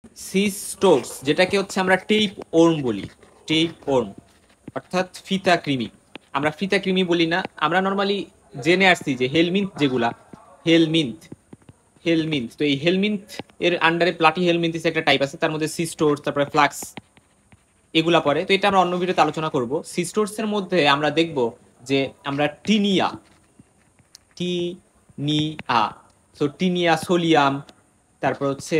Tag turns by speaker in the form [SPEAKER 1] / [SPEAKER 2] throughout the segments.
[SPEAKER 1] সিস্টোস, যেটাকে হচ্ছে আমরা টেপ ওর্ম বলি, টেপ ওর্ম অর্থাৎ ফিতা কৃমি। আমরা ফিতা কৃমি বলি না, আমরা নর্মালি জেনে আসছি যে হেলমিন্থ যেগুলা, হেলমিন্থ হেলমিন্থ তো এই হেলমিন্থ এর আন্ডারে প্লাটি হেলমিন্থিস একটা টাইপ আছে, তার মধ্যে সিস্টোর্স তারপরে ফ্লাক্স এগুলা পড়ে। তো এটা আমরা অন্য ভিডিওতে আলোচনা করব। সিস্টোর্স এর মধ্যে আমরা দেখব যে আমরা tinea, tinea, so tinea solium, তারপর হচ্ছে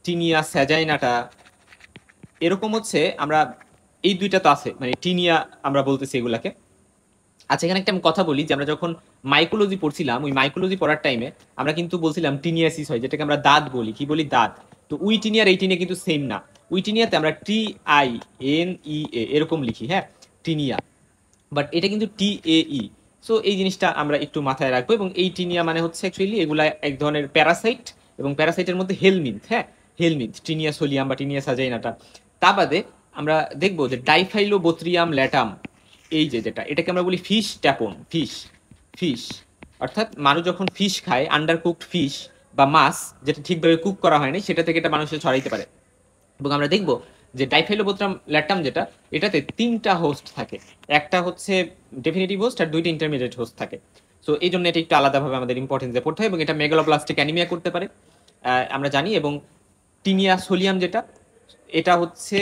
[SPEAKER 1] টিনিয়া স্যাজাইনাটা, এরকম হচ্ছে আমরা এই দুইটা তো আছে, মানে টিনিয়া আমরা বলতেছি এগুলাকে। আচ্ছা, এখানে একটা আমি কথা বলি যে আমরা যখন মাইকোলজি পড়ছিলাম, ওই মাইকোলজি পড়ার টাইমে আমরা কিন্তু বলছিলাম টিনিয়াসিস হয়, যেটাকে আমরা দাঁত বলি, কি বলি, দাঁত। তো উইটিনিয়ার এইটিনিয়া কিন্তু সেম না। উইটিনিয়াতে আমরা TINEA এরকম লিখি, হ্যাঁ, টিনিয়া, বাট এটা কিন্তু TAE। সো এই জিনিসটা আমরা একটু মাথায় রাখবো। এবং এই টিনিয়া মানে হচ্ছে অ্যাকচুয়ালি এগুলা এক ধরনের প্যারাসাইট, এবং প্যারাসাইটের মধ্যে হেলমিন্থ, হ্যাঁ, হেলমিন্থ, টিনিয়া সোলিয়াম বা টিনিয়া সাজাইনাটা। তা বাদে আমরা দেখবো যে ডাইফাইলোবোথ্রিয়াম ল্যাটাম, এই যে যেটা, এটাকে আমরা বলি ফিশ ট্যাপন, ফিশ, ফিশ অর্থাৎ মানুষ যখন ফিশ খায়, আন্ডার কুকড ফিশ বা মাছ যেটা ঠিকভাবে কুক করা হয়নি, সেটা থেকে এটা মানুষের ছড়াইতে পারে। এবং আমরা দেখব যে ডাইফেলোবোথ্রাম ল্যাটাম যেটা, এটাতে 3টা হোস্ট থাকে, একটা হচ্ছে ডেফিনেটিভ হোস্ট আর 2টা ইন্টারমিডিয়েট হোস্ট থাকে। সো এই জন্য এটা একটু আলাদাভাবে আমাদের ইম্পর্টেন্সে পড়তে হয়। এবং এটা মেগালোপ্লাস্টিক অ্যানিমিয়া করতে পারে, আমরা জানি। এবং টিনিয়া সোলিয়াম যেটা, এটা হচ্ছে,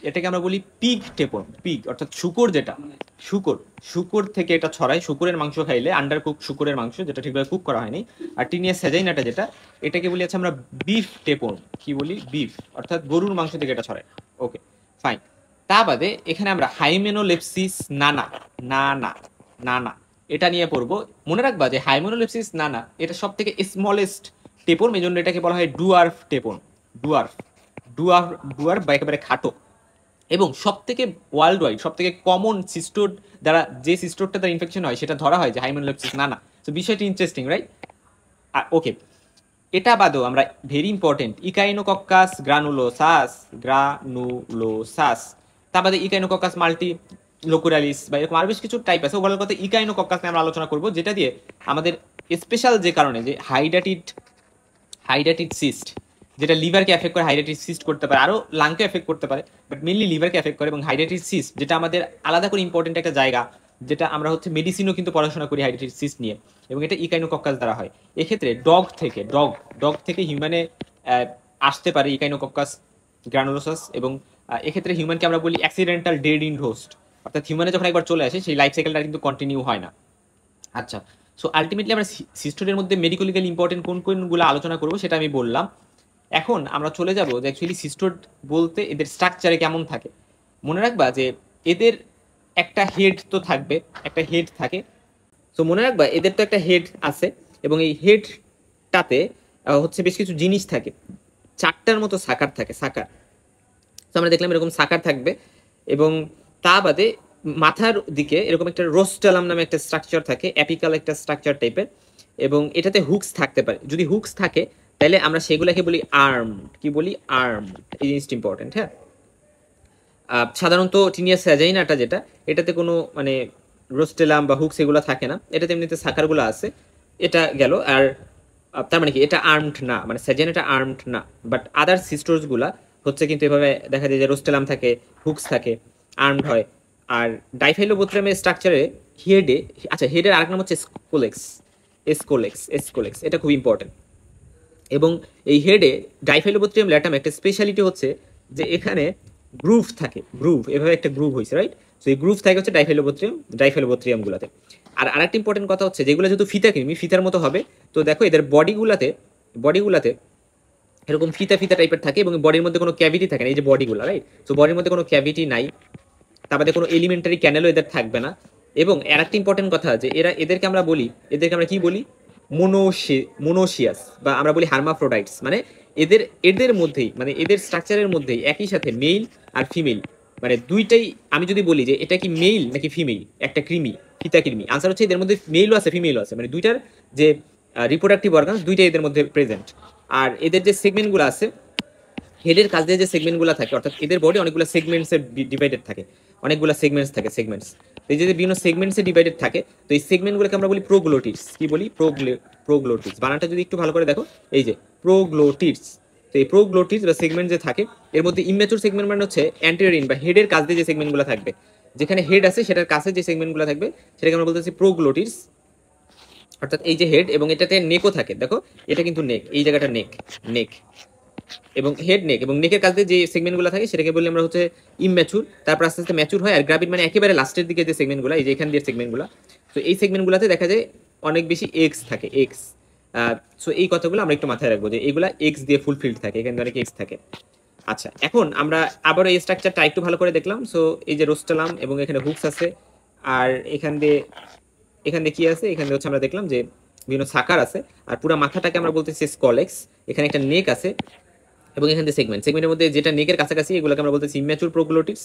[SPEAKER 1] এটাকে আমরা বলি পিগ টেপন, পিগ অর্থাৎ শুকর, যেটা শুকর, শুকর থেকে এটা ছড়ায়, শুকুরের মাংস খাইলে, আন্ডার কুক শুকুরের মাংস যেটা ঠিকভাবে কুক করা হয়নি। আর টিনিয়া সেজাইনাটা যেটা, এটাকে বলি আছে আমরা বিফ টেপন, কি বলি, বিফ অর্থাৎ গরুর মাংস থেকে এটা ছড়ায়। ওকে, ফাইন। তা বাদে এখানে আমরা হাইমেনোলেপসিস নানা, নানা, নানা, এটা নিয়ে পড়বো। মনে রাখবা যে হাইমেনোলেপসিস নানা এটা সব থেকে স্মলেস্ট টেপন, এই জন্য এটাকে বলা হয় ডুয়ার্ফ টেপন, ডুয়ার্ফ, ডুয়ার্ফ, ডুয়ার্ফ বা একেবারে খাটো। এবং সব থেকে ওয়ার্ল্ড ওয়াইড সব থেকে কমন সিস্টোড দ্বারা, যে সিস্টোডটা দ্বারা ইনফেকশন হয়, সেটা ধরা হয় যে হাইমেনোলেপসিস নানা। তো বিষয়টি ইন্টারেস্টিং, রাইট? ওকে, এটা বাদেও আমরা ভেরি ইম্পর্টেন্ট ইকাইনোকক্কাস গ্রানুলোসাস, গ্রানুলোসাস, তা বাদে ইকাইনোকক্কাস মাল্টি লোকুরালিস বা এরকম আরো বেশ কিছু টাইপ আছে। ওভারঅল কথা ইকাইনোকক্কাস নিয়ে আমরা আলোচনা করব, যেটা দিয়ে আমাদের স্পেশাল যে কারণে যে হাইডাটিড, হাইডাটিড সিস্ট, যেটা লিভারকে এফেক্ট করে, হাইডাটিড সিস্ট করতে পারে, আরো লাংকে এফেক্ট করতে পারে, বাট মেনলি লিভারকে এফেক্ট করে। এবং হাইডাটিড সিস্ট যেটা আমাদের আলাদা করে ইম্পর্টেন্ট একটা জায়গা, যেটা আমরা হচ্ছে মেডিসিনও কিন্তু পড়াশোনা করি হাইডাটিড সিস্ট নিয়ে, এবং এটা ইকাইনোকক্কাস দ্বারা হয়। এক্ষেত্রে ডগ থেকে, ডগ থেকে হিউম্যানে আসতে পারে ইকাইনোকক্কাস গ্রানুলোসাস। এবং এক্ষেত্রে হিউম্যানকে আমরা বলি অ্যাক্সিডেন্টাল ডেড ইন হোস্ট, অর্থাৎ হিউম্যানে যখন একবার চলে আসে, সেই লাইফ সাইকেলটা কিন্তু কন্টিনিউ হয় না। আচ্ছা, সো আলটিমেটলি আমরা সিস্টোডের মধ্যে মেডিকো লিগাল ইম্পর্টেন্ট কোন কোনগুলো আলোচনা করবো সেটা আমি বললাম। এখন আমরা চলে যাব যে অ্যাকচুয়ালি সিস্টোড বলতে এদের স্ট্রাকচারে কেমন থাকে। মনে রাখবা যে এদের একটা হেড তো থাকবে, একটা হেড থাকে। সো মনে রাখবা এদের তো একটা হেড আছে, এবং এই হেডটাতে হচ্ছে বেশ কিছু জিনিস থাকে, 4টার মতো সাকার থাকে, সাকার। তো আমরা দেখলাম এরকম সাকার থাকবে। এবং তা বাদে মাথার দিকে এরকম একটা রোস্টালাম নামে একটা স্ট্রাকচার থাকে, অ্যাপিকাল একটা স্ট্রাকচার টাইপের। এবং এটাতে হুকস থাকতে পারে, যদি হুকস থাকে তাহলে আমরা সেগুলোকে বলি আর্ম, কি বলি, আর্ম। এই জিনিসটা ইম্পর্টেন্ট, হ্যাঁ। সাধারণত টিনিয়া স্যাজাইনাটা যেটা, এটাতে কোনো মানে রোস্টেলাম বা হুকস এগুলো থাকে না, এটাতে এমনিতে সাকারগুলো আছে। এটা গেল। আর তার মানে কি, এটা আর্মড না, মানে স্যাজাইনাটা আর্মড না। বাট আদার সিস্টোর্সগুলা হচ্ছে কিন্তু এভাবে দেখা যায় যে রোস্টেলাম থাকে, হুকস থাকে, আর্মড হয়। আর ডাইফাইলোবোথ্রামের স্ট্রাকচারে হেডে, আচ্ছা, হেডের আরেক নাম হচ্ছে স্কোলেক্স, এসকোলেক্স, এসকোলেক্স, এটা খুব ইম্পর্টেন্ট। এবং এই হেডে ডাইফাইলোবোথ্রিয়াম ল্যাটাম একটা স্পেশালিটি হচ্ছে যে এখানে গ্রুভ থাকে, গ্রুভ, এভাবে একটা গ্রুভ হয়েছে, রাইট? সো এই গ্রুভ থাকে হচ্ছে ডাইফাইলোবোথ্রিয়াম গুলাতে। আর আরেকটা ইম্পর্টেন্ট কথা হচ্ছে, যেগুলো যেহেতু ফিতা কৃমি, ফিতার মতো হবে, তো দেখো এদের বডিগুলাতে এরকম ফিতা ফিতা টাইপের থাকে, এবং বডির মধ্যে কোনো ক্যাভিটি থাকে না, এই যে বডিগুলা, রাইট? সো বডির মধ্যে কোনো ক্যাভিটি নাই, তারপরে কোনো এলিমেন্টারি ক্যানেলও এদের থাকবে না। এবং আর একটা ইম্পর্টেন্ট কথা, যে এদেরকে আমরা বলি, এদেরকে আমরা কি বলি, মোনোশিয়াস, বা আমরা বলি হার্মাফ্রোডাইটস। মানে এদের এদের মধ্যেই, মানে এদের স্ট্রাকচারের মধ্যেই একই সাথে মেল আর ফিমেল, মানে দুইটাই। আমি যদি বলি যে এটা কি মেল নাকি ফিমেল, একটা কৃমি, ফিতা কৃমি, আনসার হচ্ছে এদের মধ্যে মেলও আছে ফিমেলও আছে, মানে দুইটার যে রিপ্রোডাক্টিভ অর্গানস দুইটাই এদের মধ্যে প্রেজেন্ট। আর এদের যে সেগমেন্টগুলো আছে, হেডের কাছ দিয়ে যে সেগমেন্টগুলো থাকে, অর্থাৎ এদের বডি অনেকগুলো সেগমেন্টসে ডিভাইডেড থাকে, অনেকগুলো সেগমেন্টস থাকে, সেগমেন্টস। এই যে বিভিন্ন সেগমেন্টসে ডিভাইডেড থাকে, তো এই সেগমেন্টগুলোকে আমরা বলি প্রোগ্লোটিডস। কি বলি, প্রোগ্লোটিডস। বানানটা যদি একটু ভালো করে দেখো, এই যে প্রোগ্লোটিডস, তো এই প্রোগ্লোটিস বা সেগমেন্ট যে থাকে এর মধ্যে ইম্যাচুর সেগমেন্ট মানে হচ্ছে অ্যান্টেরিয়র বা হেডের কাছ দিয়ে যে সেগমেন্টগুলো থাকবে, যেখানে হেড আছে সেটার কাছে যে সেগমেন্টগুলো থাকবে সেটাকে আমরা বলতেছি প্রোগ্লোটিস, অর্থাৎ এই যে হেড এবং এটাতে নেকও থাকে, দেখো এটা কিন্তু নেক, এই জায়গাটা নেক, নেক এবং হেড নেক এবং নেকের কাছে যে সেগমেন্টগুলো থাকে সেটাকে বলি আমরা হচ্ছে ইম্যাচুর, তারপর আস্তে আস্তে ম্যাচুর হয়। আর গ্রাভিড মানে একেবারে লাস্টের দিকে যে সেগমেন্টগুলো, এই যে এখান দিয়ে সেগমেন্টগুলো, তো এই সেগমেন্টগুলোতে দেখা যায় অনেক বেশি এক্স থাকে, এক্স। সো এই কথাগুলো আমরা একটু মাথায় রাখবো যে এইগুলা এক্স দিয়ে ফুলফিল্ড থাকে, এখানে অনেক এক্স থাকে। আচ্ছা, এখন আমরা আবার এই স্ট্রাকচারটা একটু ভালো করে দেখলাম। সো এই যে রোস্টালাম এবং এখানে হুকস আছে, আর এখান দিয়ে কি আছে, এখানে হচ্ছে আমরা দেখলাম যে বিভিন্ন সাকার আছে, আর পুরো মাথাটাকে আমরা বলতেছি স্কলেক্স, এখানে একটা নেক আছে এবং এখান থেকে সেগমেন্টের মধ্যে যেটা নেকের কাছাকাছি এগুলোকে আমরা বলতেছি ইম্যাচুর প্রোগ্লোটিস।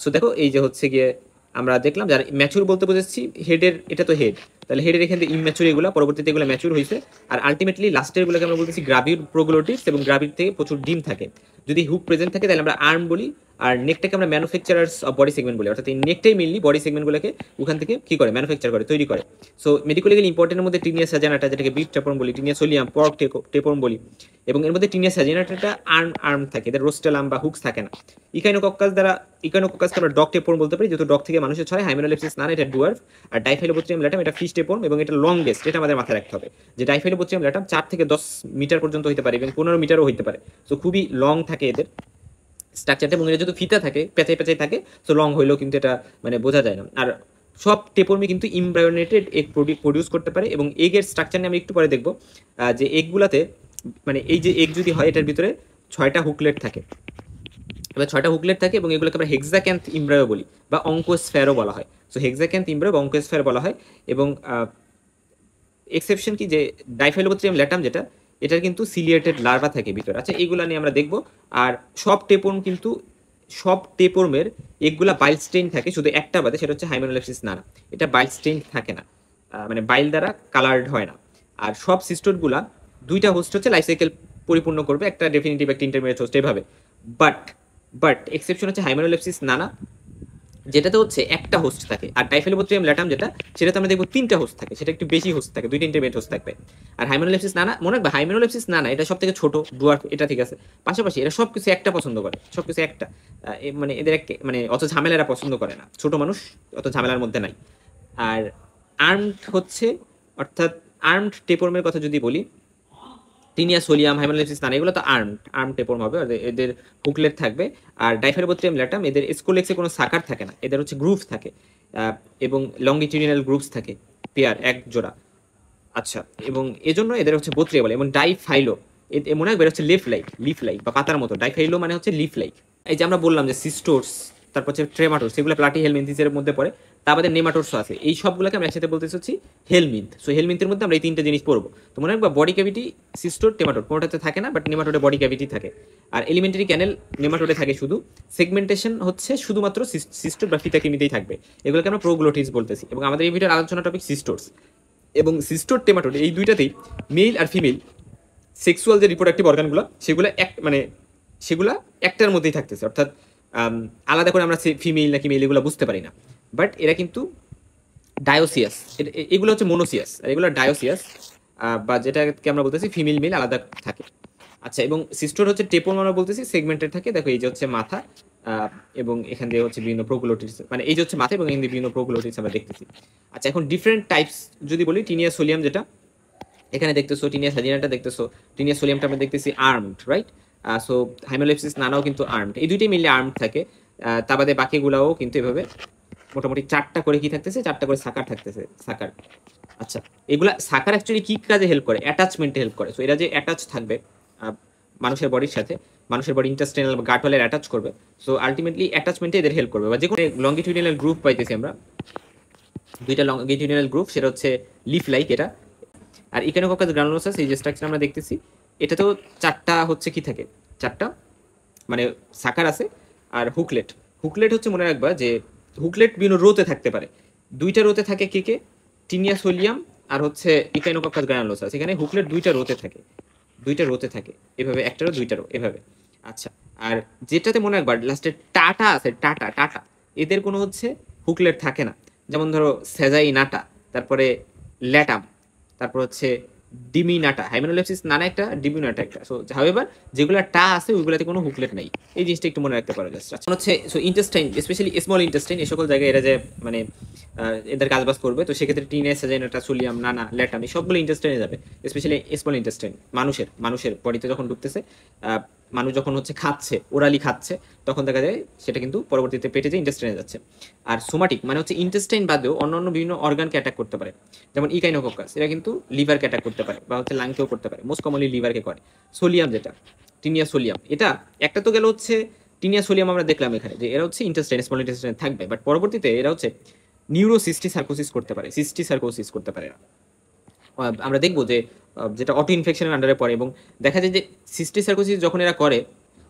[SPEAKER 1] সো দেখো এই যে হচ্ছে গিয়ে আমরা দেখলাম যার ম্যাচুর বলতে বুঝেছি হেডের, এটা তো হেড, তাহলে হেডের এখান থেকে ইম্যাচুর এগুলো, পরবর্তীতে এগুলো ম্যাচুর হয়েছে। আর আলটিমেটলি লাস্টের গুলোকে আমরা বলতেছি গ্রাভিড প্রোগ্লোটিস, এবং গ্রাভিড থেকে প্রচুর ডিম থাকে। যদি হুক প্রেজেন্ট থাকে তাহলে আমরা আর্ম বলি, আর নেকটাকে আমরা ম্যানুফ্যাকচারার্স অফ বডি সেগমেন্ট বলি, অর্থাৎ এই নেকটাই মেনলি বডি সেগমেন্টগুলোকে ওখান থেকে কি করে ম্যানুফ্যাকচার করে, তৈরি করে। সো মেডিকেলি ইম্পর্টেন্টের মধ্যে টিনিয়া সাজানাটা, যেটাকে বিট টেপরম বলি, টিনিয়া সোলিয়াম, পর্ক টেপরম বলি, এবং এর মধ্যে টিনিয়া সাজানাটা আর্ম থাকে, এদের রোস্টেলাম বা হুকস থাকে না। ইকাইনোকক্কাসকে আমরা ডগ টেপরম বলতে পারি, যেহেতু ডগ থেকে মানুষের ছড়ায়। হাইমেনোলেপসিস নানা এটা ডুয়ার্ফ, আর ডাইফাইলোবোথ্রিয়াম ল্যাটাম এটা ফিশ টেপরম, এবং এটা লংগেস্ট, এটা আমাদের মাথায় রাখতে হবে যে ডাইফাইলোবোথ্রিয়াম ল্যাটাম 4 থেকে 10 মিটার পর্যন্ত হতে পারে এবং 15 মিটারও হতে পারে। সো খুবই লং থাকে এদের স্ট্রাকচারটা, এবং এটা যেহেতু ফিতা থাকে, পেঁচাই পেঁচাই থাকে, সো লং হইলেও কিন্তু এটা মানে বোঝা যায় না। আর সব টেপরমি কিন্তু ইমব্রায়োনেটেড এগ প্রডিউস করতে পারে, এবং এগের স্ট্রাকচার নিয়ে আমি একটু পরে দেখবো যে এগগুলাতে মানে এই যে এগ যদি হয় এটার ভিতরে 6টা হুকলেট থাকে, এবার 6টা হুকলেট থাকে এবং এগুলোকে আমরা হেক্সাক্যান্থ ইমব্রায়ো বলি বা অঙ্কোস্ফেরও বলা হয়। সো হেক্সাক্যান্থ ইমব্রায়ো বা অঙ্কোস্ফের বলা হয়। এবং এক্সেপশন কি যে ডাইফাইলোবোথ্রিয়াম ল্যাটাম যেটা, এটার কিন্তু সিলিয়েটেড লার্ভা থাকে ভিতরে। আচ্ছা, এইগুলা নিয়ে আমরা দেখবো। আর সব টেপোর্মের এগুলা বাইল স্টেইন থাকে, শুধু একটা বাদে, সেটা হচ্ছে হাইমেনোলেপসিস নানা, এটা বাইল স্টেইন থাকে না, মানে বাইল দ্বারা কালার্ড হয় না। আর সব সিস্টোডগুলা দুইটা হোস্ট হচ্ছে লাইফ সাইকেল পরিপূর্ণ করবে, একটা ডেফিনিটিভ একটা ইন্টারমিডিয়েট হোস্ট এভাবে। বাট বাট এক্সেপশন হচ্ছে হাইমেনোলেপসিস নানা, যেটাতে হচ্ছে একটা হোস্ট থাকে। আর ডাইফেলোবোথ্রিয়াম ল্যাটাম যেটা, সেটাতে আমরা দেখবো 3টা হোস্ট থাকে, সেটা একটু বেশি হোস্ট থাকে, 2টা ইন্টারমিডিয়েট হোস্ট থাকবে। আর হাইমেনোলেপসিস নানা, মনে রাখবে হাইমেনোলেপসিস নানা এটা সব থেকে ছোট ডুয়ার্ফ, এটা ঠিক আছে। পাশাপাশি এরা সবকিছু একটা পছন্দ করে, সবকিছু একটা, মানে এদের মানে অত ঝামেলা এরা পছন্দ করে না, ছোট মানুষ অত ঝামেলার মধ্যে নাই। আর আর্মড হচ্ছে, অর্থাৎ আর্মড টেপোর্মের কথা যদি বলি, টিনিয়া সোলিয়াম, হাইমেনোলেপসিস নানা, এগুলো তো আর্ম টেপোর্ম হবে, এদের হুকলেট থাকবে। আর ডাইফাইলোবোথ্রিয়াম ল্যাটাম এদের স্কোলেক্সে কোনো সাকার থাকে না, এদের হচ্ছে গ্রুপ থাকে, এবং লংগিটিউডিনাল গ্রুপস থাকে, পেয়ার, এক জোড়া। আচ্ছা, এবং এজন্য এদের হচ্ছে বোত্রিয়া বলে। এবং ডাইফাইলো, মনে হয় হচ্ছে লিফ লাইক বা পাতার মতো, ডাইফাইলো মানে হচ্ছে লিফ লাইক। এই যে আমরা বললাম যে সিস্টোর্স, তারপর হচ্ছে ট্রেমাটোর্স, এগুলো প্লাটি হেলমিনথিসের মধ্যে পড়ে। তা আমাদের নেমাটোর্সও আছে, এই সবগুলোকে আমরা একসাথে বলতে হচ্ছি হেলমিন্থ। সো হেলমিন্থের মধ্যে আমরা এই 3টে জিনিস পড়বো। তো মনে রাখবা বডি ক্যাভিটি সিস্টোর, টেমাটোড কোনোটাতে থাকে না, বাট নেমাটোডে বডি ক্যাভিটি থাকে। আর এলিমেন্টারি ক্যানেল নেমাটোডে থাকে শুধু, সেগমেন্টেশন হচ্ছে শুধুমাত্র সিস্টোর বা ফিতা কৃমিতেই থাকবে, এগুলোকে আমরা প্রোগ্লোটিস বলতেছি। এবং আমাদের এই ভিডিওর আলোচনা টপিক সিস্টোর্স এবং সিস্টোর টেমাটোড, এই দুইটাতেই মেল আর ফিমেল সেক্সুয়াল যে রিপ্রোডাক্টিভ অর্গানগুলো সেগুলা একটার মধ্যেই থাকতেছে, অর্থাৎ আলাদা করে আমরা ফিমেল নাকি মেল এগুলো বুঝতে পারি না। বাট এরা কিন্তু ডায়োসিয়াস, এগুলো হচ্ছে মোনোসিয়াস, আর এগুলো ডায়োসিয়াস, বা যেটাকে আমরা বলতেছি ফিমেল মেল আলাদা থাকে। আচ্ছা, এবং সিস্টোর হচ্ছে টেপোর্ম আমরা বলতেছি সেগমেন্টেড থাকে, দেখো এই যে হচ্ছে মাথা, এবং এখান দিয়ে হচ্ছে বিভিন্ন প্রোগ্লোটিস, মানে এই যে হচ্ছে মাথা এবং এখান দিয়ে বিভিন্ন প্রোগ্লোটিস আমরা দেখতেছি। আচ্ছা, এখন ডিফারেন্ট টাইপস যদি বলি, টিনিয়া সোলিয়াম যেটা এখানে দেখতেছো, টিনিয়া সাজিনাটা দেখতেছো, টিনিয়া সোলিয়ামটা আমরা দেখতেছি আর্মড, রাইট? সো হাইমেনোলেপসিস নানাও কিন্তু আর্মড, এই দুইটাই মিলে আর্মড থাকে। তা বাদে বাকিগুলাও কিন্তু এভাবে মোটামুটি 4টা করে কি থাকতেছে, 4টা করে সাকার থাকতেছে, সাকার। আচ্ছা, এগুলা সাকার অ্যাকচুয়ালি কি কাজে হেল্প করে? অ্যাটাচমেন্টে হেল্প করে। সো এরা যে অ্যাটাচ থাকবে মানুষের বডির সাথে, মানুষের বডি ইন্টেস্টাইনাল বা গাট ওয়ালের অ্যাটাচ করবে, সো আলটিমেটলি অ্যাটাচমেন্টে এদের হেল্প করবে। বা যে কোনো লংগিটিউডিনাল গ্রুপ পাইতেছি আমরা, 2টা লংগিটিউডিনাল গ্রুপ, সেটা হচ্ছে লিফ লাইক এটা। আর ইকানোকক্কাস গ্রানুলোসাস, এই যে স্ট্রাকচার আমরা দেখতেছি, এটাতেও 4টা হচ্ছে কি থাকে, 4টা মানে সাকার আছে। আর হুকলেট হচ্ছে মনে রাখবা যে হুকলেট বিভিন্ন রোতে থাকতে পারে, 2টা রোতে থাকে কে কে, টিনিয়া সোলিয়াম আর হচ্ছে ইকানোকক্কাস গ্রানুলোসাস। এখানে হুকলেট 2টা রোতে থাকে, 2টা রোতে থাকে এভাবে, একটারও 2টা রো এভাবে। আচ্ছা, আর যেটাতে মনে রাখবা লাস্টে টাটা আছে, টাটা এদের কোনো হচ্ছে হুকলেট থাকে না। যেমন ধরো সেজাই নাটা, তারপরে ল্যাটাম, তারপর হচ্ছে ডিমিনাটা, হাইমেনোলেপসিস নানা একটা, ডিমিনাটা একটা। সো হাউএভার যেগুলো টা আছে ওইগুলোতে কোনো হুকলেট নাই, এই জিনিসটা একটু মনে রাখতে পারো জাস্ট। হচ্ছে so intestine, specially small intestine, এই সকল জায়গায় এরা যে মানে এদের কাজবাজ করবে, তো সেক্ষেত্রে টিনে সেজাইনাটা, সোলিয়াম, নানা, ল্যাটাম, এই সবগুলো ইন্টেস্টাইনে যাবে, স্পেশালি স্মল ইন্টেস্টাইন। মানুষের বডিতে যখন ঢুকতেছে, মানুষ যখন হচ্ছে খাচ্ছে, ওরালি খাচ্ছে, তখন দেখা যায় সেটা কিন্তু পরবর্তীতে পেটে যে ইন্টেস্টাইনে যাচ্ছে। আর সোমাটিক মানে হচ্ছে ইন্টেস্টাইন বাদেও অন্যান্য বিভিন্ন অর্গানকে অ্যাটাক করতে পারে, যেমন ইকাইনোকক্কাস, এরা কিন্তু লিভারকে অ্যাটাক করতে পারে বা হচ্ছে লাংকেও করতে পারে, মোস্ট কমনলি লিভারকে করে। সোলিয়াম যেটা টিনিয়া সোলিয়াম, এটা একটা তো গেল হচ্ছে টিনিয়া সোলিয়াম, আমরা দেখলাম এখানে যে এরা হচ্ছে ইন্টেস্টাইন, স্মল ইন্টেস্টাইন থাকবে, বাট পরবর্তীতে এরা হচ্ছে নিউরোসিস্টি সার্কোসিস করতে পারে, সিস্টি সার্কোসিস করতে পারে। আমরা দেখবো যে যেটা অটো ইনফেকশনের আন্ডারে পড়ে, এবং দেখা যায় যে সিস্টি সার্কোসিস যখন এরা করে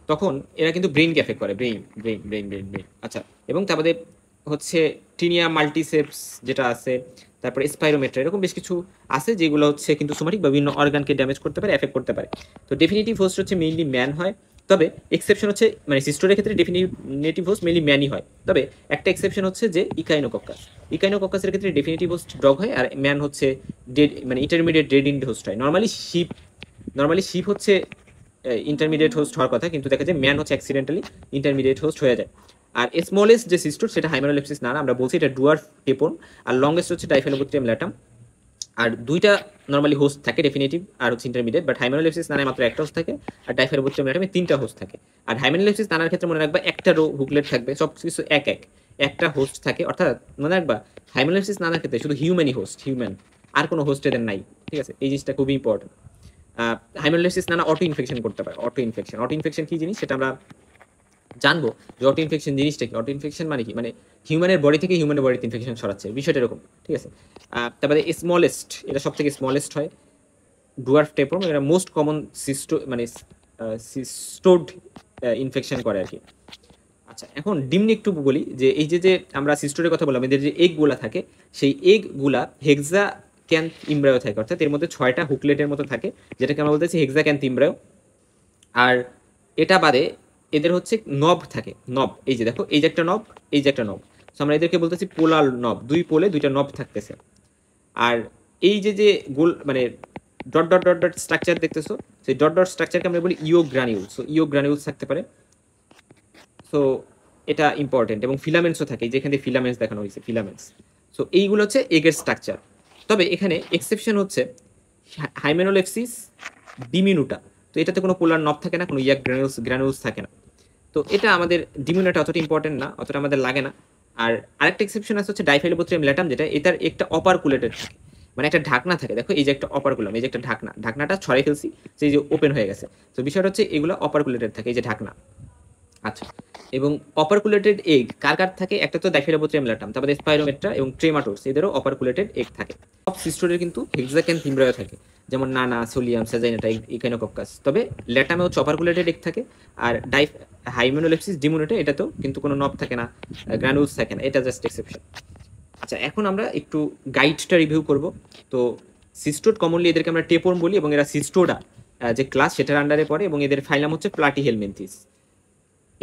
[SPEAKER 1] তখন এরা কিন্তু ব্রেইনকে এফেক্ট করে, brain brain brain brain brain আচ্ছা, এবং তারপরে হচ্ছে টিনিয়া মাল্টিসেপস যেটা আছে, তারপরে স্পাইরোমেট্রা, এরকম বেশ কিছু আছে যেগুলো হচ্ছে কিন্তু সোমাটিক বা বিভিন্ন অর্গানকে ড্যামেজ করতে পারে, এফেক্ট করতে পারে। তো ডেফিনিটিভ হোস্ট হচ্ছে মেইনলি ম্যান হয়, তবে এক্সেপশন হচ্ছে মানে সিস্টোরের ক্ষেত্রে ডেফিনিটিভ হোস্ট মেইনলি ম্যানই হয়, তবে একটা এক্সেপশন হচ্ছে যে ইকাইনোকক্কাস, ইকাইনোকক্কাসের ক্ষেত্রে ডেফিনিটিভ হোস্ট ডগ হয়, আর ম্যান হচ্ছে ডেড মানে ইন্টারমিডিয়েট ডেড ইন্ড হোস্ট হয়। নর্মালি শিপ হচ্ছে ইন্টারমিডিয়েট হোস্ট হওয়ার কথা, কিন্তু দেখা যায় ম্যান হচ্ছে অ্যাক্সিডেন্টালি ইন্টারমিডিয়েট হোস্ট হয়ে যায়। আর স্মলেস্ট যে সিস্টোর সেটা হাইমেনোলেপসিস নানা, আমরা বলছি এটা ডুয়ার্ফ টেপন, আর লংগেস্ট হচ্ছে ডাইফেনোবোট্রিয়াম ল্যাটাম। আর দুইটা নর্মালি হোস্ট থাকে, ডেফিনেটিভ আর হচ্ছে ইন্টারমিডিয়েট, বাট হাইমেনোলেপসিস নানায় মাত্র একটা হোস্ট থাকে, আর ডাইফেনোবোট্রিয়াম ল্যাটামে তিনটা হোস্ট থাকে। আর হাইমেনোলেপসিস নানার ক্ষেত্রে মনে রাখবা একটা রো হুকলেট থাকবে, সব কিছু একটা হোস্ট থাকে, অর্থাৎ মনে রাখবা হাইমেনোলেপসিস নানার ক্ষেত্রে শুধু হিউম্যানই হোস্ট, হিউম্যান, আর কোনো হোস্ট এদের নাই, ঠিক আছে, এই জিনিসটা খুবই ইম্পর্টেন্ট। হাইমেনোলেপসিস নানা অটো ইনফেকশন করতে পারে, অটো ইনফেকশন কি জিনিস সেটা আমরা জানবো, যে অটো ইনফেকশন জিনিসটা কি। অটো ইনফেকশন মানে কি, মানে হিউম্যানের বডি থেকে হিউম্যানের বডিতে ইনফেকশন ছড়াচ্ছে, বিষয়টা এরকম, ঠিক আছে। তারপরে স্মলেস্ট, এটা সব থেকে স্মলেস্ট হয়, ডুয়ার্ফ টেপন, এটা মোস্ট কমন মানে সিস্টোড ইনফেকশন করে আর কি। আচ্ছা, এখন ডিম নিয়ে একটু বলি, যে এই যে আমরা সিস্টোরের কথা বললাম, এদের যে এগগুলা থাকে, সেই এগগুলা হেক্সা ক্যান্থ ইমব্রায়ো থাকে, অর্থাৎ এর মধ্যে 6টা হুকলেটের মতো থাকে, যেটাকে আমরা বলতেছি হেক্সা ক্যান্থ ইমব্রায়ো। আর এটা বাদে এদের হচ্ছে নব থাকে, নব, এই যে দেখো, এই যে একটা নব, এই যে একটা নব, আমরা এদেরকে বলতেছি পোলার নব, দুই পোলে দুইটা নব থাকতেছে। আর এই যে গোল মানে dot dot dot dot structure দেখতেছো, সেই ডট ডট স্ট্রাকচারকে আমরা বলি ইও গ্রানিউলস, সো ইও গ্রানিউলস থাকতে পারে, সো এটা ইম্পর্টেন্ট। এবং ফিলামেন্টসও থাকে, যেখানে ফিলামেন্টস দেখানো হয়েছে, ফিলামেন্টস। সো এইগুলো হচ্ছে এগের স্ট্রাকচার। তবে এখানে এক্সেপশন হচ্ছে হাইমেনোলেপসিস ডিমিনুটা, তো এটাতে কোনো পোলার নব থাকে না, কোনো ইয়াক গ্রানুলস থাকে না, তো এটা আমাদের ডিমিনুটা অতটা ইম্পর্টেন্ট না, অতটা আমাদের লাগে না। আর আরেকটা এক্সেপশন আছে হচ্ছে ডাইফেলোবোথ্রিয়াম ল্যাটাম, যেটা এটার একটা অপারকুলেটেড থাকে, মানে একটা ঢাকনা থাকে, দেখো এই যে একটা অপারকুলাম, এই যে একটা ঢাকনাটা ছড়াই ফেলছি, সেই যে ওপেন হয়ে গেছে, তো বিষয়টা হচ্ছে এগুলো অপারকুলেটেড থাকে, এই যে ঢাকনা। আচ্ছা, এবং অপারকুলেটেড এগ কার কার থাকে, একটা তো ডাইফেলোবোথ্রিয়াম ল্যাটাম, তারপরে স্পাইরোমেট্রা এবং ট্রেমাটোরস, এদেরও অপারকুলেটেড এগ থাকে। সব সিস্টোরের কিন্তু হেক্সাক্যান্থ ইমব্রায়ো থাকে, যেমন নানা, সোলিয়াম, সেজাইনাটা, ইকাইনোকক্কাস, তবে ল্যাটামে হচ্ছে অপারকুলেটেড এগ থাকে। আর হাইমেনোলেপসিস ডিমোনেটে এটাতেও কিন্তু কোনো নব থাকে না, গ্রানুলস থাকে না, এটা জাস্ট এক্সেপশন। আচ্ছা, এখন আমরা একটু গাইডটা রিভিউ করব। তো সিস্টোড কমনলি এদেরকে আমরা টেপন বলি, এবং এরা সিস্টোডা যে ক্লাস সেটার আন্ডারে পড়ে, এবং এদের ফাইলাম হচ্ছে প্লাটিহেলমিনথিস।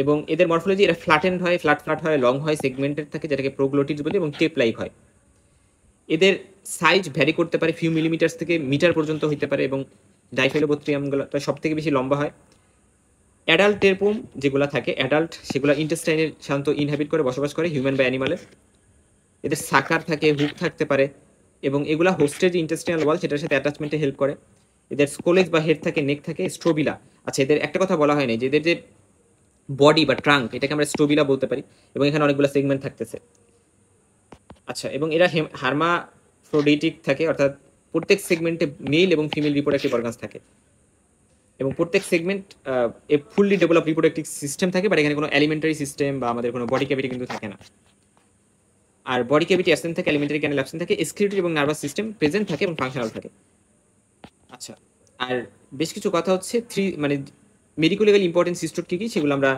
[SPEAKER 1] এবং এদের মরফোলজি, এরা ফ্ল্যাটেন্ড হয়, ফ্ল্যাট হয়, লং হয়, সেগমেন্টেড থাকে, যেটাকে প্রোগ্লোটিস বলি, এবং টেপ লাইক হয়। এদের সাইজ ভ্যারি করতে পারে, ফিউ মিলিমিটার থেকে মিটার পর্যন্ত হইতে পারে, এবং ডাইফেলোবোথ্রিয়ামগুলো সব থেকে বেশি লম্বা হয়। অ্যাডাল্ট টেরপোম যেগুলো থাকে, অ্যাডাল্ট, সেগুলো ইন্টেস্টাইনের সাধারণত ইনহ্যাবিট করে বসবাস করে, হিউম্যান বা অ্যানিমালের। এদের সাকার থাকে, হুক থাকতে পারে, এবং এগুলা হোস্টের যে ইন্টেস্টাইনাল ওয়াল সেটার সাথে অ্যাটাচমেন্টে হেল্প করে। এদের স্কোলেজ বা হেড থাকে, নেক থাকে, স্ট্রোবিলা। আচ্ছা, এদের একটা কথা বলা হয়নি, যে এদের যে বডি বা ট্রাঙ্ক, এটাকে আমরা স্ট্রোবিলা বলতে পারি, এবং এখানে অনেকগুলো সেগমেন্ট থাকতেছে। আচ্ছা, এবং এরা হার্মাফ্রোডিটিক থাকে, অর্থাৎ প্রত্যেক সেগমেন্টে মেল এবং ফিমেল রিপ্রোডাক্টিভ অর্গানস থাকে, এবং প্রত্যেক segment fully develop reproductive system থাকে, বাট এখানে কোনো অ্যালিমেন্টারি সিস্টেম বা আমাদের কোনো বডি ক্যাভিটি কিন্তু থাকে না। আর বডি ক্যাভিটি অ্যাবসেন্ট থাকে, অ্যালিমেন্টারি ক্যানেল অ্যাবসেন্ট থাকে, এক্সক্রিটরি এবং নার্ভাস সিস্টেম প্রেজেন্ট থাকে এবং ফাংশনাল থাকে। আচ্ছা, আর বেশ কিছু কথা হচ্ছে মানে মেডিকোলিগাল ইম্পর্টেন্ট সিস্টোড কি কি সেগুলো আমরা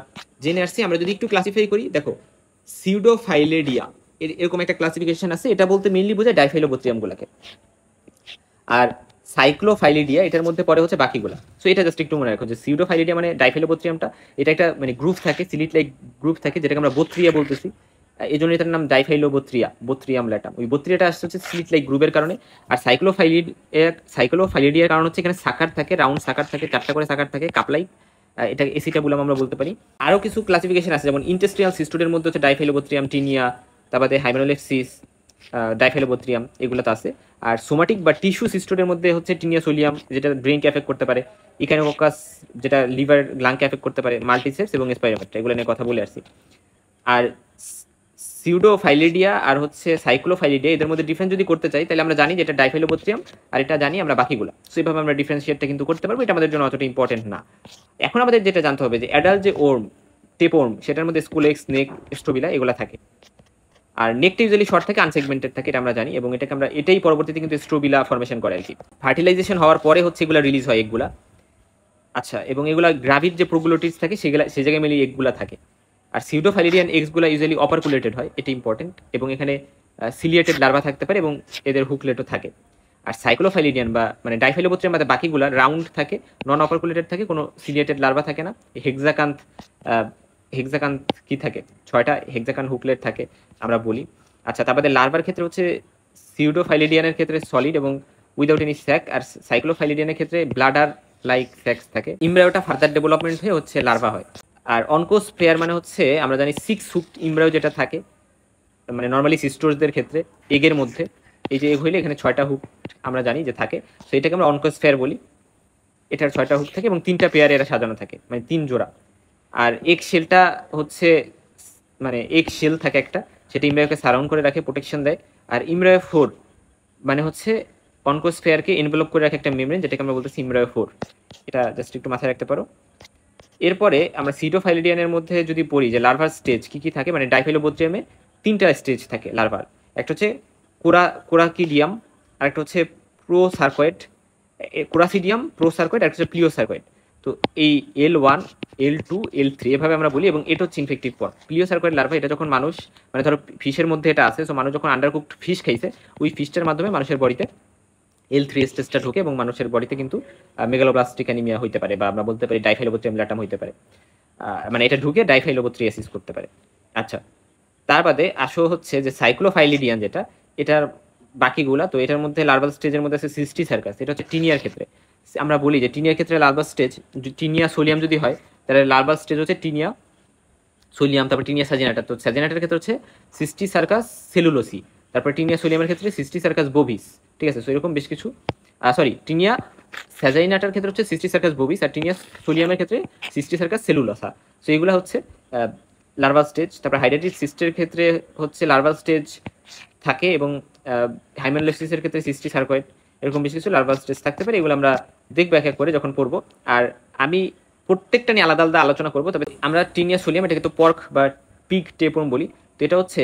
[SPEAKER 1] জেনে আসছি। আমরা যদি একটু ক্লাসিফাই করি, দেখো সিউডোফাইলেডিয়া এরকম একটা ক্লাসিফিকেশন আছে, এটা বলতে মেইনলি বোঝায় ডাইফাইলোবোথ্রিয়ামগুলোকে। আর সাইক্লোফাইলিডিয়া এটার মধ্যে পড়ে হচ্ছে বাকিগুলা। সো এটা জাস্ট একটু মনে রাখো যে সিউডোফাইলিডিয়া মানে ডাইফাইলোবোথ্রিয়ামটা, এটা একটা মানে গ্রুপ থাকে, সিলিট লাইক গ্রুপ থাকে, যেটাকে আমরা বোথ্রিয়া বলতেছি, এই জন্য এটার নাম বত্রিয়াম ল্যাটাম। ওই বত্রিয়াটা আসছে হচ্ছে স্লিট লাইক গ্রুপের কারণে। আর সাইক্লোফাইলিডিয়ার কারণ হচ্ছে এখানে সাকার থাকে, রাউন্ড সাকার থাকে, 4টা করে সাকার থাকে, কাপলাই, এটা এসিটাবুলাম আমরা বলতে পারি। আরও কিছু ক্লাসিফিকেশন আছে, যেমন ইন্টেস্ট্রিয়াল সিস্টোডের মধ্যে হচ্ছে ডাইফাইলোবোথ্রিয়াম, টিনিয়া, তারপরে হাইমেনোলেক্সিস, ডাইফাইলোবোথ্রিয়াম এগুলো তো আছে। আর সোমাটিক বা টিস্যু সিস্টোডের মধ্যে হচ্ছে টিনিয়া সোলিয়াম, যেটা ব্রেনকে এফেক্ট করতে পারে, ইকানোককাস যেটা লিভার লাংকে এফেক্ট করতে পারে, মাল্টিসেপস এবং স্পাইরোমেট্রা, এগুলো নিয়ে কথা বলে আসছি। আর সিউডোফাইলিডিয়া আর হচ্ছে সাইক্লোফাইলিডিয়া, এদের মধ্যে ডিফারেন্স যদি করতে চাই তাহলে আমরা জানি যে এটা ডাইফাইলোবোথ্রিয়াম, আর এটা জানি আমরা বাকিগুলো। সো এইভাবে আমরা ডিফারেন্সিয়েটটা কিন্তু করতে পারবো, এটা আমাদের জন্য অতটা ইম্পর্টেন্ট না। এখন আমাদের যেটা জানতে হবে যে অ্যাডাল্ট যে টেপওর্ম, সেটার মধ্যে স্কুলেক্স, নেক, স্ট্রোবিলা এগুলো থাকে। আর নেকটা ইউজুয়ালি শর্ট থাকে, আনসেগমেন্টেড থাকে, এটা আমরা জানি, এবং এটাই পরবর্তীতে কিন্তু স্ট্রোবিলা ফর্মেশন করে আর কি। ফার্টিলাইজেশন হওয়ার পরে হচ্ছে এগুলা রিলিজ হয় এগুলা। আচ্ছা, এবং এগুলা গ্রাভিড যে প্রোগ্লোটিস থাকে সে জায়গায় মিলিয়ে এগুলা থাকে। আর সিউডোফাইলিডিয়ান এক্সগুলো ইউজুয়ালি অপারকুলেটেড হয়, এটা ইম্পর্টেন্ট, এবং এখানে সিলিয়েটেড লার্ভা থাকতে পারে এবং এদের হুকলেটও থাকে। আর সাইক্লোফাইলিডিয়ান বা মানে ডাইফাইলোবোথ্রিয়াম মধ্যে বাকিগুলো রাউন্ড থাকে, নন অপারকুলেটেড থাকে, কোনো সিলিয়েটেড লার্ভা থাকে না। হেক্সাকান্থ কি থাকে, 6টা হেক্সাকান হুকলেট থাকে আমরা বলি। আচ্ছা, তারপরে লার্ভার ক্ষেত্রে হচ্ছে সিউডোফাইলিডিয়ানের ক্ষেত্রে সলিড এবং উইদাউট এনি স্যাক, আর সাইক্লোফাইলিডিয়ানের ক্ষেত্রে ব্লাডার লাইক স্যাক্স থাকে। ইমব্রায়োটা ফার্দার ডেভেলপমেন্ট হয়ে হচ্ছে লার্ভা হয়। আর অনকোস্ফেয়ার মানে হচ্ছে আমরা জানি 6 হুক ইমব্রায়ো যেটা থাকে, মানে নর্মালি সিস্টোরসদের ক্ষেত্রে এগের মধ্যে, এই যে এগ হইলে এখানে 6টা হুক আমরা জানি যে থাকে, তো এটাকে আমরা অনকোস্ফেয়ার বলি। এটার 6টা হুক থাকে এবং 3টা পেয়ারে এরা সাজানো থাকে, মানে 3 জোড়া। আর এগ শেলটা হচ্ছে মানে এগ শেল থাকে একটা, সেটা ইমব্রায়োকে সারাউন্ড করে রাখে, প্রোটেকশন দেয়। আর ইমব্রায়ো 4 মানে হচ্ছে অনকোস্ফেয়ারকে এনভেলপ করে রাখে একটা মেমব্রেন, যেটাকে আমরা বলতেছি ইমব্রায়ো 4। এটা জাস্ট একটু মাথায় রাখতে পারো। এরপরে আমরা সিউডোফাইলিডিয়ানের মধ্যে যদি পড়ি যে লার্ভার স্টেজ কি কি থাকে, মানে ডাইফাইলোবোথ্রিয়ামে 3টা স্টেজ থাকে লার্ভার। একটা হচ্ছে কোরাকিডিয়াম, আর একটা হচ্ছে প্রোসার্কয়েড, কোরাসিডিয়াম, প্রোসার্কয়েড, আর একটা হচ্ছে প্লিওসার্কয়েড। তো এই L1, L2, L3 এভাবে আমরা বলি, এবং এটা হচ্ছে ইনফেক্টিভ পর প্লিওসার্কয়েড লার্ভা। এটা যখন মানুষ, মানে ধরো ফিশের মধ্যে এটা আছে, সো মানুষ যখন আন্ডারকুকড ফিশ খাইছে, ওই ফিশটার মাধ্যমে মানুষের বডিতে L3 স্টেজটা ঢুকে এবং মানুষের বডিতে কিন্তু মেগালোব্লাস্টিক অ্যানিমিয়া হইতে পারে, বা আমরা বলতে পারি ডাইফাইলোবোথ্রিয়াম ল্যাটাম হইতে পারে, মানে এটা ঢুকে ডাইফাইলোবোথ্রিয়াসিস করতে পারে। আচ্ছা, তার বাদে আসো হচ্ছে যে সাইক্লোফাইলিডিয়ান যেটা, এটার বাকিগুলা, তো এটার মধ্যে লার্ভাল স্টেজের মধ্যে আছে সিস্টি সার্কাস। এটা হচ্ছে টিনিয়ার ক্ষেত্রে আমরা বলি যে টিনিয়ার ক্ষেত্রে লার্ভাল স্টেজ টিনিয়া সোলিয়াম যদি হয়, তাহলে লার্ভাল স্টেজ হচ্ছে টিনিয়া সোলিয়াম, তারপর টিনিয়া সাজিনাটা। তো সাজিনাটার ক্ষেত্রে হচ্ছে সিস্টি সার্কাস সেলুলোসি, তারপর টিনিয়া সোলিয়ামের ক্ষেত্রে সিস্টি সার্কাস বোভিস। ঠিক আছে, সো এরকম বেশ কিছু, টিনিয়া স্যাজাইনাটার ক্ষেত্রে হচ্ছে সিস্টি সার্কাস বোভিস, আর টিনিয়া সোলিয়ামের ক্ষেত্রে সিস্টি সার্কাস সেলুলোসা। সো এগুলো হচ্ছে লার্ভাল স্টেজ। তারপর হাইড্রেটিক সিস্টের ক্ষেত্রে হচ্ছে লার্ভাল স্টেজ থাকে, এবং হাইমেনোলেক্সিসের ক্ষেত্রে সিস্টি সার্কয়েড, এরকম বেশ কিছু লার্ভাল স্টেজ থাকতে পারে। এগুলো আমরা দেখবো এক এক করে যখন পড়বো, আর আমি প্রত্যেকটা নিয়ে আলাদা আলাদা আলোচনা করবো। তবে আমরা টিনিয়া সোলিয়াম, এটাকে তো পর্ক বা পিগ টেপন বলি। তো এটা হচ্ছে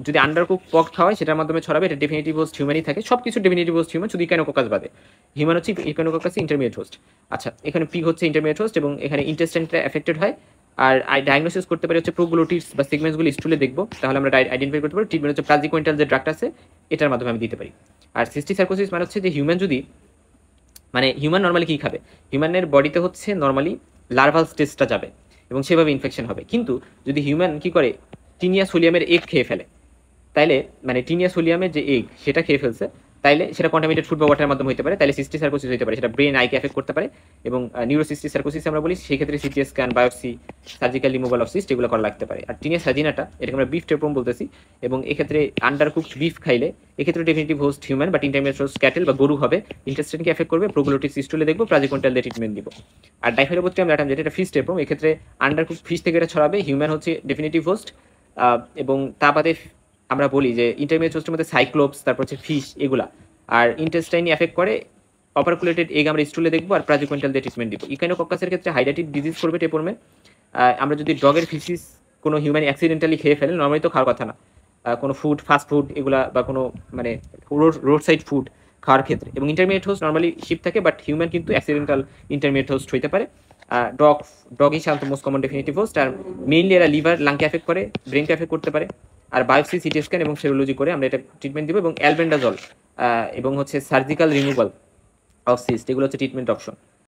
[SPEAKER 1] যদি আন্ডারকুক পর্ক খাওয়া হয় সেটার মাধ্যমে ছড়াবে, এটা ডেফিনেটিভ হোস্ট হিউম্যানই থাকে, সব কিছু ডেফিনেটিভ হোস্ট হিউম্যান, শুধু ইকানোককাস বাদে। হিউম্যান হচ্ছে ইকানোককাস ইন্টারমিডিয়েট হোস্ট। আচ্ছা, এখানে পিগ হচ্ছে ইন্টারমিডিয়েট হোস্ট, এবং এখানে ইন্টেস্টাইনটা এফেক্টেড হয়। আর ডায়াগনোসিস করতে পারি হচ্ছে প্রোগ্লোটিস বা সিগমেন্টসগুলো স্টুলে দেখবো, তাহলে আমরা আইডেন্টিফাই করতে পারি। ট্রিটমেন্ট হচ্ছে প্রাজিকোয়েন্টাল যে ড্রাগটা আছে, এটার মাধ্যমে আমি দিতে পারি। আর সিস্টিক সার্কোসিস মানে হচ্ছে যে হিউম্যান যদি, মানে হিউম্যান নর্মালি কী খাবে, হিউম্যানের বডিতে হচ্ছে নর্মালি লার্ভাল স্টেজটা যাবে এবং সেভাবে ইনফেকশন হবে। কিন্তু যদি হিউম্যান কি করে, টিনিয়া সোলিয়ামের এগ খেয়ে ফেলে, তাইলে মানে টিনিয়া সোলিয়ামের যে এগ সেটা খেয়ে ফেলছে, তাইলে সেটা কন্টামিনেটেড ফুড বা ওয়াটারের মাধ্যমে হতে পারে, তাইলে সিস্টি সার্কোসিস হতে পারে, সেটা ব্রেন আইকে এফেক্ট করতে পারে। এবং নিউরোসিস্টি সার্কোসিস আমরা বলি, সেই ক্ষেত্রে CT scan, biopsy, surgical removal of cyst এগুলো করা লাগতে পারে। আর টিনিয়া সাজিনাটা, এটাকে আমরা বিফ টেপোম বলতেছি, এবং এক্ষেত্রে আন্ডারকুকড বিফ খাইলে এক্ষেত্রে definitive host human, but intermediate host cattle বা গরু হবে, ইন্টেস্টাইনকে এফেক্ট করবে, প্রোগ্লোটিক সিস্টুলে দেখবো, প্রাজিকোন্টাল দিয়ে ট্রিটমেন্ট দিব। আর ডাইফাইলোবোথ্রিয়াম ল্যাটাম যেটা, এটা ফিশ টেপোম, এক্ষেত্রে আন্ডারকুকড ফিশ থেকে এটা ছড়াবে, হিউম্যান হচ্ছে ডেফিনেটিভ হোস্ট। এবং তা বাদে আমরা বলি যে ইন্টারমিডিয়েট হোস্টের মধ্যে সাইক্লোপস, তারপর হচ্ছে ফিশ এগুলা। আর ইন্টেস্টাইনে এফেক্ট করে, অপারকুলেটেড এগ আমরা স্টুলে দেখবো, আর প্রাজিকোয়েন্টাল দিয়ে ট্রিটমেন্ট দিব। ইকানোকক্কাসের ক্ষেত্রে হাইড্রেটিক ডিজিজ করবে টেপোর্মে। আমরা যদি ডগের ফিসিস কোনো হিউম্যান অ্যাক্সিডেন্টালি খেয়ে ফেলে, নর্মালি তো খাওয়ার কথা না, কোনো ফুড, ফাস্ট ফুড এগুলা, বা কোনো মানে রোড সাইড ফুড খাওয়ার ক্ষেত্রে। এবং ইন্টারমিডিয়েট হোস্ট নর্মালি শিপ থাকে, বাট হিউম্যান কিন্তু অ্যাক্সিডেন্টাল ইন্টারমিডিয়েট হোস্ট হইতে পারে। ডগই সাধারণত মোস্ট কমন ডেফিনেটিভ হোস্ট। আর মেইনলি এরা লিভার, লাংকে এফেক্ট করে, ব্রেনকে এফেক্ট করতে পারে। আর বায়োপসি, সিটি স্ক্যান এবং সেরোলজি করে আমরা এটা ট্রিটমেন্ট দিব। এবং অ্যালবেন্ডাজল এবং হচ্ছে সার্জিক্যাল রিমুভাল অফ সিস্ট, এগুলো হচ্ছে ট্রিটমেন্ট অপশন।